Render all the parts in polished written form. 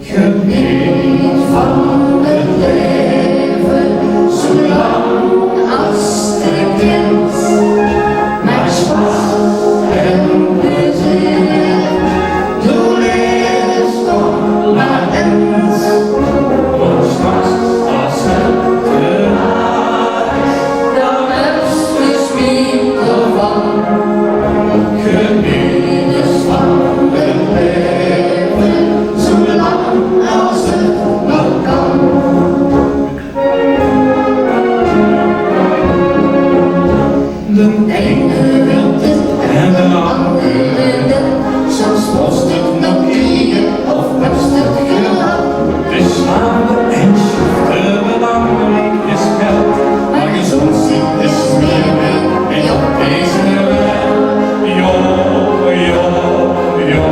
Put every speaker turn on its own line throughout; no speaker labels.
Geniet van het leven, zolang als de kind, maar spaar en plezier, doe eerst nog maar eens, want straks als het te laat is, dan heb je spijt ervan. Geniet dus van het leven, zolang als het nog kan. De ene wil dit en de andere dat, soms kost het nog kriegen of kost het geld.
De slaande en schifte belangrijk is geld,
Maar gezond zijn is meer en op deze wereld.
jo, jo, jo.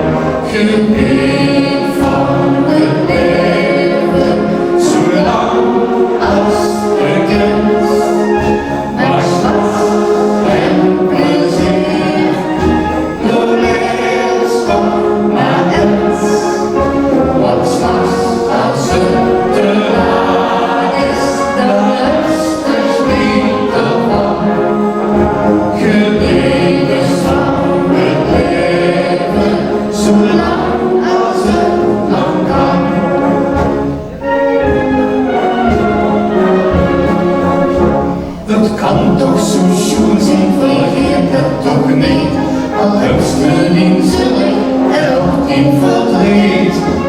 Geniet van het leven, zolang als je kunt, maar spaar en plezier, doe eerst nog maar eens, want straks als het te laat is, dan rust er spijt ervan. Geniet dus van het leven, zolang als het nog kan. Het kan toch zo schoon zijn, vergeet het toch niet, al heb je niet zin en ook geen verdriet.